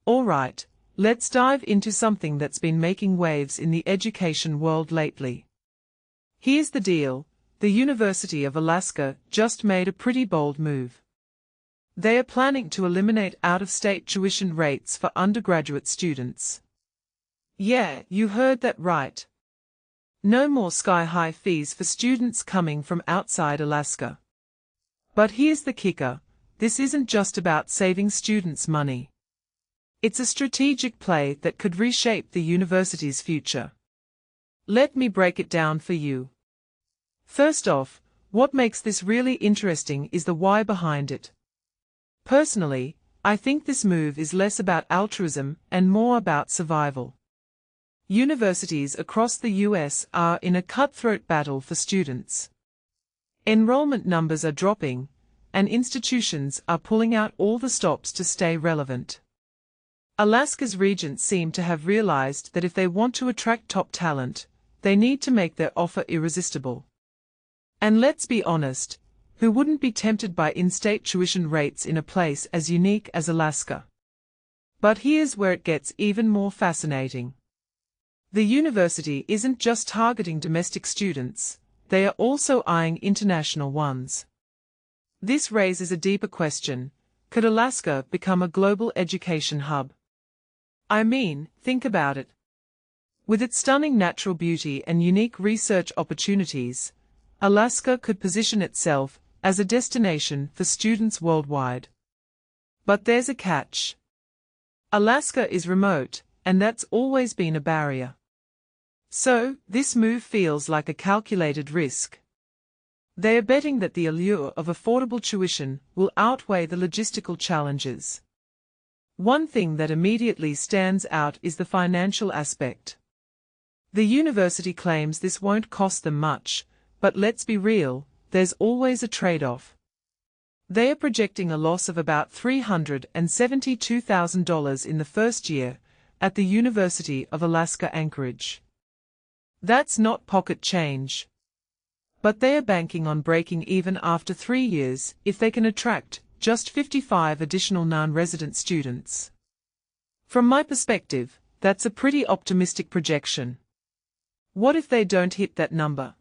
Alright, let's dive into something that's been making waves in the education world lately. Here's the deal, the University of Alaska just made a pretty bold move. They are planning to eliminate out-of-state tuition rates for undergraduate students. Yeah, you heard that right. No more sky-high fees for students coming from outside Alaska. But here's the kicker, this isn't just about saving students money. It's a strategic play that could reshape the university's future. Let me break it down for you. First off, what makes this really interesting is the why behind it. Personally, I think this move is less about altruism and more about survival. Universities across the US are in a cutthroat battle for students. Enrollment numbers are dropping, and institutions are pulling out all the stops to stay relevant. Alaska's Regents seem to have realized that if they want to attract top talent, they need to make their offer irresistible. And let's be honest, who wouldn't be tempted by in-state tuition rates in a place as unique as Alaska? But here's where it gets even more fascinating. The university isn't just targeting domestic students, they are also eyeing international ones. This raises a deeper question, could Alaska become a global education hub? I mean, think about it. With its stunning natural beauty and unique research opportunities, Alaska could position itself as a destination for students worldwide. But there's a catch. Alaska is remote, and that's always been a barrier. So, this move feels like a calculated risk. They are betting that the allure of affordable tuition will outweigh the logistical challenges. One thing that immediately stands out is the financial aspect. The university claims this won't cost them much, but let's be real, there's always a trade-off. They are projecting a loss of about $372,000 in the first year at the University of Alaska Anchorage. That's not pocket change. But they are banking on breaking even after 3 years if they can attract just 55 additional non-resident students. From my perspective, that's a pretty optimistic projection. What if they don't hit that number?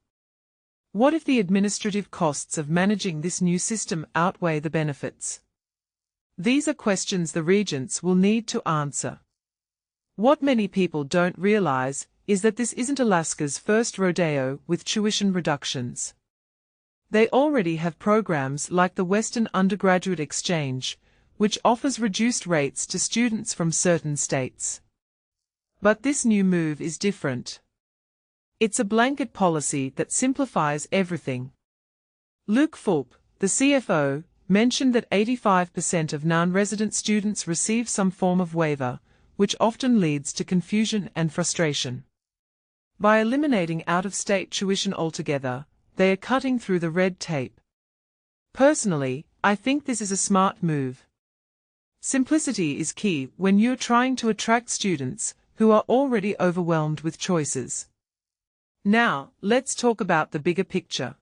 What if the administrative costs of managing this new system outweigh the benefits? These are questions the Regents will need to answer. What many people don't realize is that this isn't Alaska's first rodeo with tuition reductions. They already have programs like the Western Undergraduate Exchange, which offers reduced rates to students from certain states. But this new move is different. It's a blanket policy that simplifies everything. Luke Fulp, the CFO, mentioned that 85% of non-resident students receive some form of waiver, which often leads to confusion and frustration. By eliminating out-of-state tuition altogether, they are cutting through the red tape. Personally, I think this is a smart move. Simplicity is key when you're trying to attract students who are already overwhelmed with choices. Now, let's talk about the bigger picture.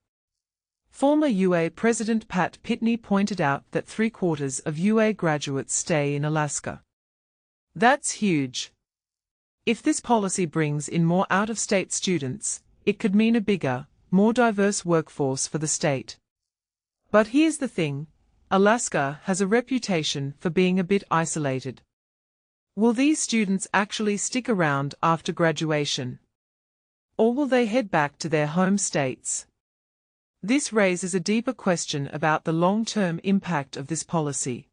Former UA President Pat Pitney pointed out that 3/4 of UA graduates stay in Alaska. That's huge. If this policy brings in more out-of-state students, it could mean a bigger, more diverse workforce for the state. But here's the thing, Alaska has a reputation for being a bit isolated. Will these students actually stick around after graduation? Or will they head back to their home states? This raises a deeper question about the long-term impact of this policy.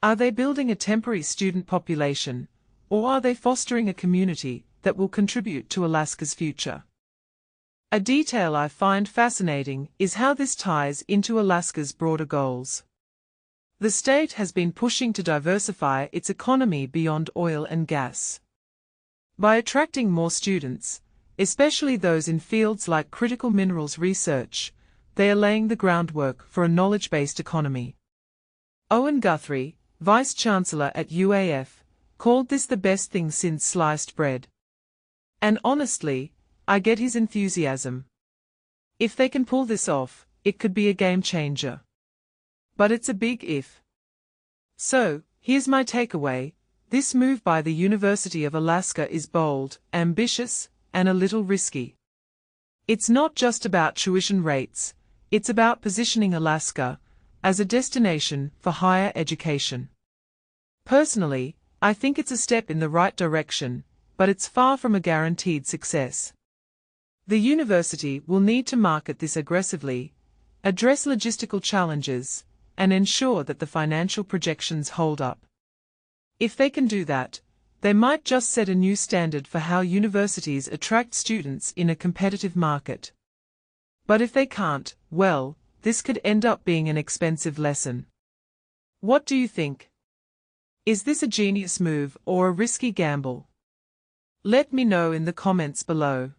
Are they building a temporary student population, or are they fostering a community that will contribute to Alaska's future? A detail I find fascinating is how this ties into Alaska's broader goals. The state has been pushing to diversify its economy beyond oil and gas. By attracting more students, especially those in fields like critical minerals research, they are laying the groundwork for a knowledge-based economy. Owen Guthrie, Vice Chancellor at UAF, called this the best thing since sliced bread. And honestly, I get his enthusiasm. If they can pull this off, it could be a game changer. But it's a big if. So, here's my takeaway, This move by the University of Alaska is bold, ambitious, and a little risky. It's not just about tuition rates, it's about positioning Alaska as a destination for higher education. Personally, I think it's a step in the right direction, but it's far from a guaranteed success. The university will need to market this aggressively, address logistical challenges, and ensure that the financial projections hold up. If they can do that, they might just set a new standard for how universities attract students in a competitive market. But if they can't, well, this could end up being an expensive lesson. What do you think? Is this a genius move or a risky gamble? Let me know in the comments below.